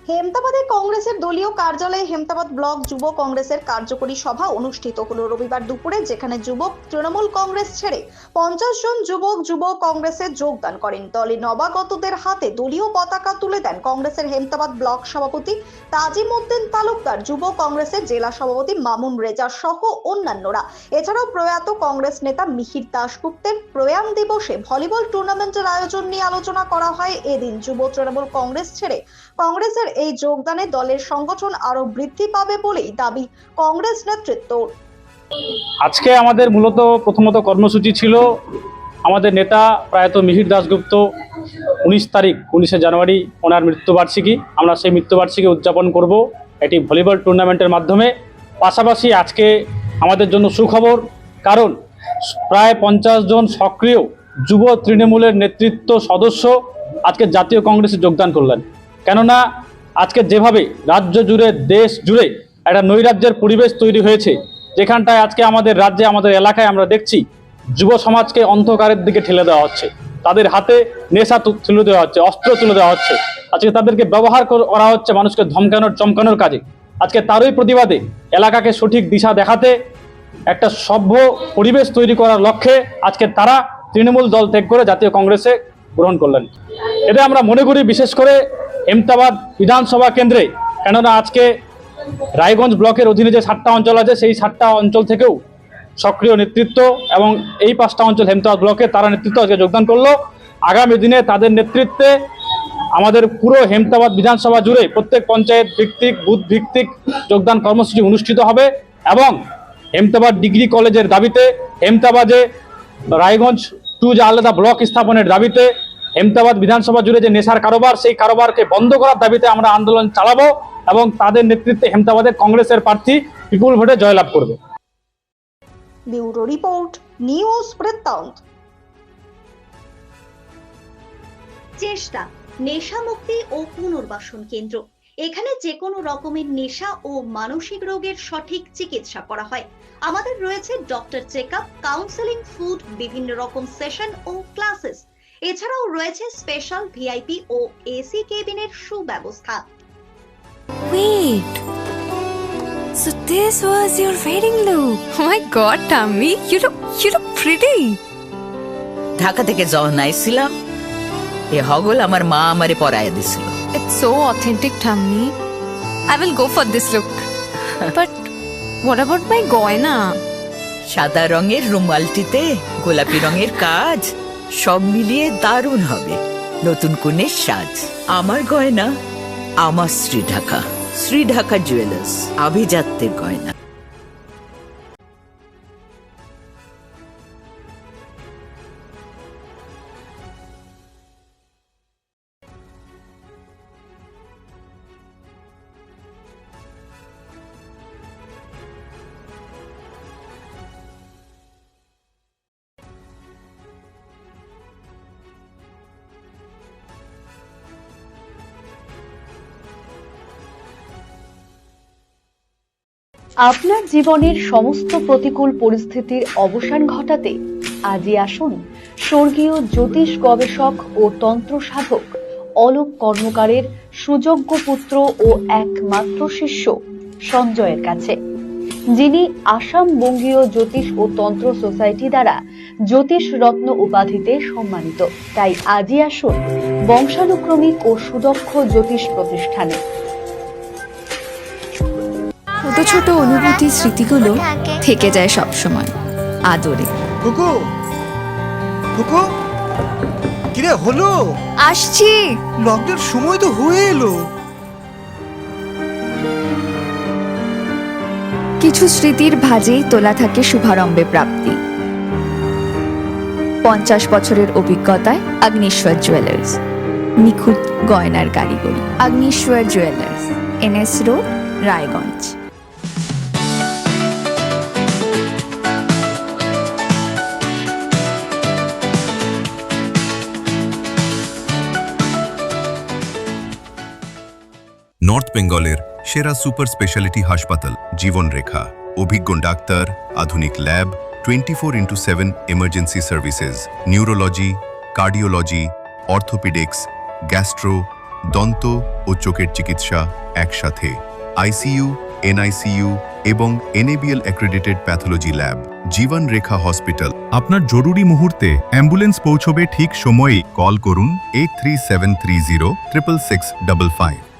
হেমতাবাদে কংগ্রেসের দলীয় কার্যালয়ে হেমতাবাদ ব্লক যুব কংগ্রেসের কার্যকরী সভা অনুষ্ঠিত হলো রবিবার দুপুরে, যেখানে যুবক তৃণমূল কংগ্রেস ছেড়ে 50 জন যুবক যুব কংগ্রেসে যোগদান করেন। দলে নবাগতদের হাতে দলীয় পতাকা তুলে দেন কংগ্রেসের হেমতাবাদ ব্লক সভাপতি তাজিমউদ্দিন তালুকদার, যুব কংগ্রেসের জেলা সভাপতি মামুন রেজা সহ অন্যান্যরা। এছাড়াও প্রয়াত কংগ্রেস নেতা মিহির দাশগুপ্তের প্রয়াণ দিবসে ভলিবল টুর্নামেন্টের আয়োজন নিয়ে আলোচনা করা হয়। এদিন যুব তৃণমূল কংগ্রেস ছেড়ে কংগ্রেসের এই যোগদানে দলের সংগঠন আরো বৃদ্ধি পাবে বলেই দাবি কংগ্রেস নেতৃত্ব। আজকে আমাদের মূলত প্রথমত কর্মসূচি ছিল আমাদের নেতা প্রয়াত মিহির দাশগুপ্ত 19 জানুয়ারি ওনার মৃত্যুবার্ষিকী। আমরা সেই মৃত্যুবার্ষিকী উদযাপন করব এটি ভলিবল টুর্নামেন্টের মাধ্যমে। পাশাপাশি আজকে আমাদের জন্য সুখবর, কারণ প্রায় 50 জন সক্রিয় যুব তৃণমূলের নেতৃত্ব সদস্য আজকে জাতীয় কংগ্রেসে যোগদান করলেন। কেননা আজকে যেভাবে রাজ্য জুড়ে দেশ জুড়ে একটা নৈরাজ্যের পরিবেশ তৈরি হয়েছে, যেখানটায় আজকে আমাদের রাজ্যে আমাদের এলাকায় আমরা দেখছি যুব সমাজকে অন্ধকারের দিকে ঠেলে দেওয়া হচ্ছে, তাদের হাতে নেশা তুলে দেওয়া হচ্ছে, অস্ত্র তুলে দেওয়া হচ্ছে, আজকে তাদেরকে ব্যবহার করা হচ্ছে মানুষকে ধমকানোর চমকানোর কাজে। আজকে তারই প্রতিবাদে এলাকাকে সঠিক দিশা দেখাতে একটা সভ্য পরিবেশ তৈরি করার লক্ষ্যে আজকে তারা তৃণমূল দল ত্যাগ করে জাতীয় কংগ্রেসে গ্রহণ করলেন। এতে আমরা মনে করি বিশেষ করে হেমতাবাদ বিধানসভা কেন্দ্রে, কেননা আজকে রায়গঞ্জ ব্লকের অধীনে যে 7টা অঞ্চল আছে সেই 7টা অঞ্চল থেকেও সক্রিয় নেতৃত্ব এবং এই 5টা অঞ্চল হেমতাবাদ ব্লকে তারা নেতৃত্ব আজকে যোগদান করলো। আগামী দিনে তাদের নেতৃত্বে আমাদের পুরো হেমতাবাদ বিধানসভা জুড়ে প্রত্যেক পঞ্চায়েত ভিত্তিক বুথ ভিত্তিক যোগদান কর্মসূচি অনুষ্ঠিত হবে এবং হেমতাবাদ ডিগ্রি কলেজের দাবিতে, হেমতাবাদে রায়গঞ্জ 2 যে আলাদা ব্লক স্থাপনের দাবিতে, হেমতাবাদ বিধানসভা জুড়ে যে নেশার কারবার সেই কারবারকে বন্ধ করার দাবিতে আমরা আন্দোলন চালাবো এবং তাদের নেতৃত্বে হেমতাবাদে কংগ্রেসের প্রার্থী বিপুল ভোটে জয়লাভ করবে। ব্যুরো রিপোর্ট, নিউজ বৃত্তান্ত। চেষ্টা নেশা মুক্তি ও পুনর্বাসন কেন্দ্র। এখানে যে কোনো রকমের নেশা ও মানসিক রোগের সঠিক চিকিৎসা করা হয়। আমাদের রয়েছে ডক্টর চেকআপ, কাউন্সেলিং, ফুড, বিভিন্ন রকম সেশন ও ক্লাসেস। এছাড়াও রয়েছে স্পেশাল ভিআইপি ও এসি কেবিনের সুব্যবস্থা। Wait. So this was your wedding look. Oh my god, Tammy, you look pretty. Dhaka থেকে যখন আইছিলাম এ হগল আমার মা আমারে পরায় দিছিল। It's so authentic, Tammy. I will go for this look. But what about my goina? সাদা রঙের রুমালটিতে গোলাপি রঙের কাজ, সব মিলিয়ে দারুণ হবে নতুন কনের সাজ। আমার গয়না আমার শ্রী ঢাকা জুয়েলার্স, আভিজাত্যের গয়না। আপনার জীবনের সমস্ত প্রতিকূল পরিস্থিতির অবসান ঘটাতে আজই আসুন স্বর্গীয় জ্যোতিষ গবেষক ও তন্ত্র সাধক অলোক কর্মকারের সুযোগ্য পুত্র ও একমাত্র শিষ্য সঞ্জয়ের কাছে, যিনি আসাম বঙ্গীয় জ্যোতিষ ও তন্ত্র সোসাইটি দ্বারা জ্যোতিষ রত্ন উপাধিতে সম্মানিত। তাই আজই আসুন বংশানুক্রমিক ও সুদক্ষ জ্যোতিষ প্রতিষ্ঠানে। ছোট ছোট অনুভূতি, স্মৃতিগুলো থেকে যায় সব সময় আদরে। কুকু কুকু কিরে হলো? আসছি। লকডাউন সময় তো হয়ে এলো। কিছু স্মৃতির ভাজেই তোলা থাকে শুভারম্ভে প্রাপ্তি। 50 বছরের অভিজ্ঞতায় আগ্নেশ্বর জুয়েলার্স, নিখুঁত গয়নার কারিগরি। Agneshwar jewellers, NS road, Raiganj. North বেঙ্গলের সেরা সুপার স্পেশালিটি হাসপাতাল জীবনরেখা, অভিজ্ঞ ডাক্তার, আধুনিক lab, 24x7 emergency services, neurology, cardiology, orthopaedics, gastro, দন্ত ও চোখের চিকিৎসা একসাথে, আইসিইউ, এনআইসিইউ এবং এনএবিএল অ্যাক্রেডিটেড প্যাথোলজি ল্যাব। জীবন রেখা হসপিটাল। আপনার জরুরি মুহূর্তে অ্যাম্বুলেন্স পৌঁছবে ঠিক সময়ে। কল করুন 83730 66655।